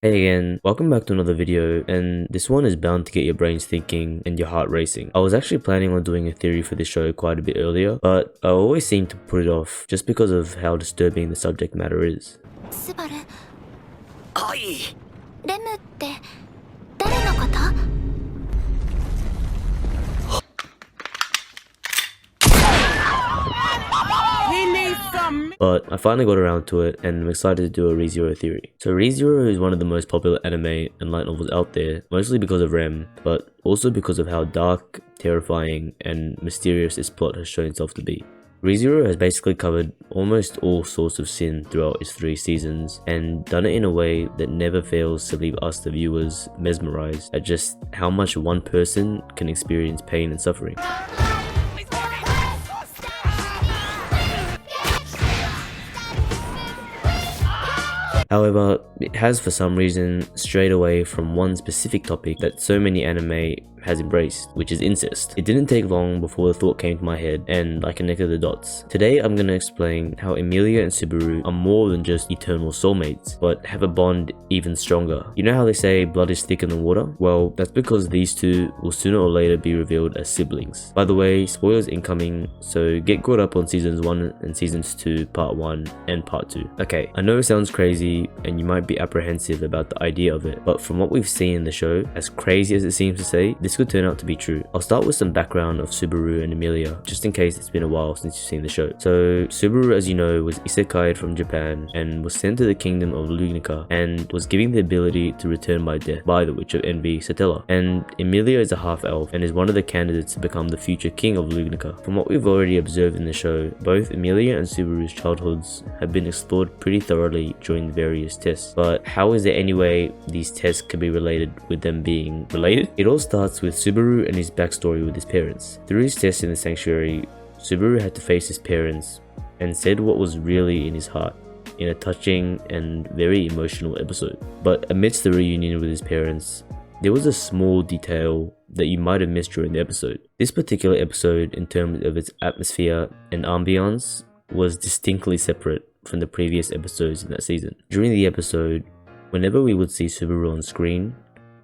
Hey again, welcome back to another video, and this one is bound to get your brains thinking and your heart racing. I was actually planning on doing a theory for this show quite a bit earlier, but I always seem to put it off just because of how disturbing the subject matter is. Subaru, はい。レムって誰のこと？ But I finally got around to it, and I'm excited to do a ReZero theory. So ReZero is one of the most popular anime and light novels out there, mostly because of Rem, but also because of how dark, terrifying, and mysterious its plot has shown itself to be. ReZero has basically covered almost all sorts of sin throughout its 3 seasons, and done it in a way that never fails to leave us the viewers mesmerized at just how much one person can experience pain and suffering. However, it has for some reason strayed away from one specific topic that so many anime has embraced, which is incest. It didn't take long before the thought came to my head and I connected the dots. Today I'm going to explain how Emilia and Subaru are more than just eternal soulmates, but have a bond even stronger. You know how they say blood is thicker than water? Well, that's because these two will sooner or later be revealed as siblings. By the way, spoilers incoming, so get caught up on seasons 1 and seasons 2 part 1 and part 2. Okay, I know it sounds crazy and you might be apprehensive about the idea of it, but from what we've seen in the show, as crazy as it seems to say, this could turn out to be true. I'll start with some background of Subaru and Emilia, just in case it's been a while since you've seen the show. So Subaru, as you know, was isekai'd from Japan and was sent to the kingdom of Lugnica and was given the ability to return by death by the Witch of Envy, Satella. And Emilia is a half-elf and is one of the candidates to become the future king of Lugnica. From what we've already observed in the show, both Emilia and Subaru's childhoods have been explored pretty thoroughly during the various tests. But how is there any way these tests could be related with them being related? It all starts with Subaru and his backstory with his parents. Through his tests in the sanctuary, Subaru had to face his parents and said what was really in his heart in a touching and very emotional episode. But amidst the reunion with his parents, there was a small detail that you might have missed during the episode. This particular episode, in terms of its atmosphere and ambiance, was distinctly separate from the previous episodes in that season. During the episode, whenever we would see Subaru on screen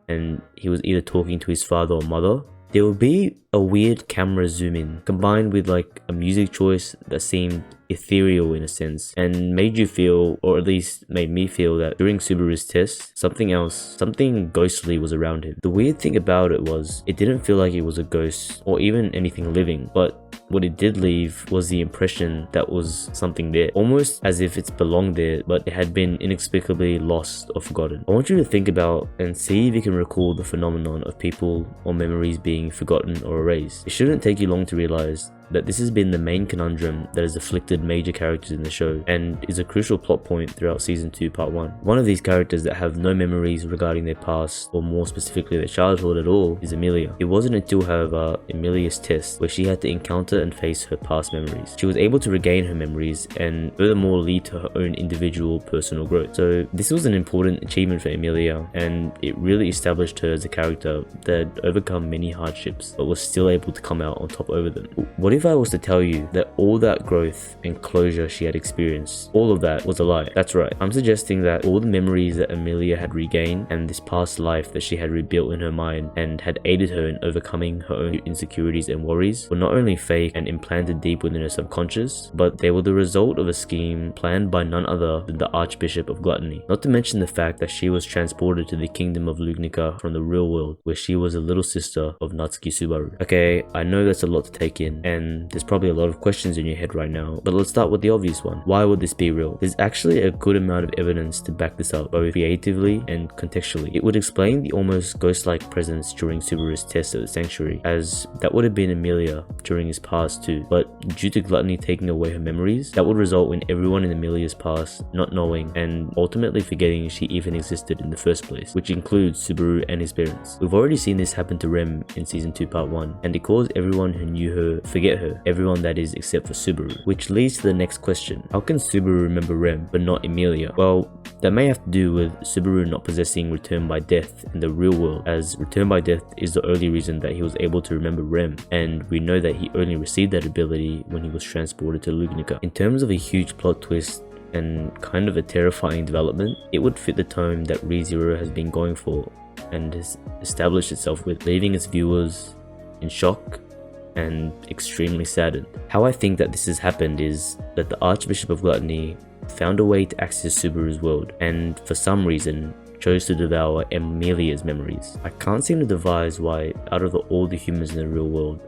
and he was either talking to his father or mother, there would be a weird camera zoom in combined with like a music choice that seemed ethereal in a sense and made you feel, or at least made me feel, that during Subaru's test, something ghostly was around him. The weird thing about it was it didn't feel like it was a ghost or even anything living, but what it did leave was the impression that was something there, almost as if it's belonged there, but it had been inexplicably lost or forgotten. I want you to think about and see if you can recall the phenomenon of people or memories being forgotten or erased. It shouldn't take you long to realize that this has been the main conundrum that has afflicted major characters in the show and is a crucial plot point throughout season 2 part 1. One of these characters that have no memories regarding their past, or more specifically their childhood at all, is Emilia. It wasn't until, however, Emilia's test where she had to encounter and face her past memories. She was able to regain her memories and furthermore lead to her own individual personal growth. So this was an important achievement for Emilia, and it really established her as a character that had overcome many hardships but was still able to come out on top over them. What if I was to tell you that all that growth and closure she had experienced, all of that was a lie? That's right, I'm suggesting that all the memories that Emilia had regained and this past life that she had rebuilt in her mind and had aided her in overcoming her own insecurities and worries were not only fake and implanted deep within her subconscious, but they were the result of a scheme planned by none other than the Archbishop of Gluttony. Not to mention the fact that she was transported to the kingdom of Lugnica from the real world, where she was a little sister of Natsuki Subaru. Okay, I know that's a lot to take in, and there's probably a lot of questions in your head right now, but let's start with the obvious one. Why would this be real? There's actually a good amount of evidence to back this up, both creatively and contextually. It would explain the almost ghost-like presence during Subaru's test at the sanctuary, as that would have been Emilia during his past too, but due to Gluttony taking away her memories, that would result in everyone in Emilia's past not knowing and ultimately forgetting she even existed in the first place, which includes Subaru and his parents. We've already seen this happen to Rem in season 2 part 1, and it caused everyone who knew her forget her, everyone that is except for Subaru, which leads to the next question. How can Subaru remember Rem but not Emilia? Well, that may have to do with Subaru not possessing Return by Death in the real world, as Return by Death is the only reason that he was able to remember Rem, and we know that he only received that ability when he was transported to Lugnica. In terms of a huge plot twist and kind of a terrifying development. It would fit the tone that ReZero has been going for and has established itself with, leaving its viewers in shock and extremely saddened. How I think that this has happened is that the Archbishop of Gluttony found a way to access Subaru's world, and for some reason chose to devour Emilia's memories. I can't seem to devise why out of all the humans in the real world,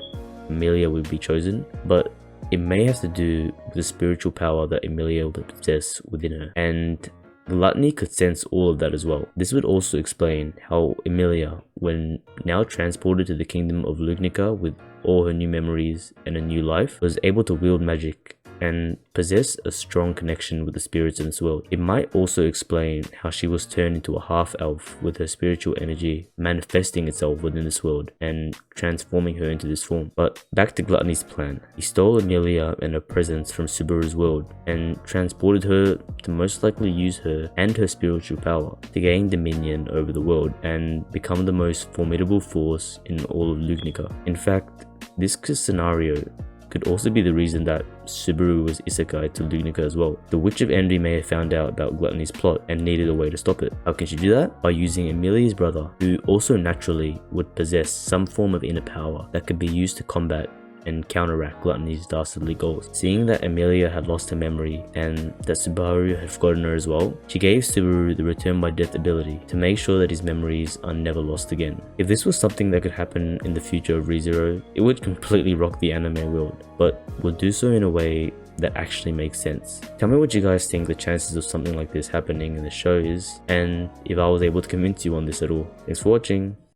Emilia would be chosen, but it may have to do with the spiritual power that Emilia would possess within her, and Gluttony could sense all of that as well. This would also explain how Emilia, when now transported to the kingdom of Lugnica with all her new memories and a new life, was able to wield magic and possess a strong connection with the spirits in this world. It might also explain how she was turned into a half-elf with her spiritual energy manifesting itself within this world and transforming her into this form. But back to Gluttony's plan. He stole Emilia and her presence from Subaru's world and transported her to most likely use her and her spiritual power to gain dominion over the world and become the most formidable force in all of Lugnica. In fact, this scenario could also be the reason that Subaru was isekai to Lugnica as well. The Witch of Envy may have found out about Gluttony's plot and needed a way to stop it. How can she do that? By using Emilia's brother, who also naturally would possess some form of inner power that could be used to combat and counteract Gluttony's dastardly goals. Seeing that Emilia had lost her memory and that Subaru had forgotten her as well, she gave Subaru the return by death ability to make sure that his memories are never lost again. If this was something that could happen in the future of ReZero, it would completely rock the anime world, but would do so in a way that actually makes sense. Tell me what you guys think the chances of something like this happening in the show is, and if I was able to convince you on this at all. Thanks for watching.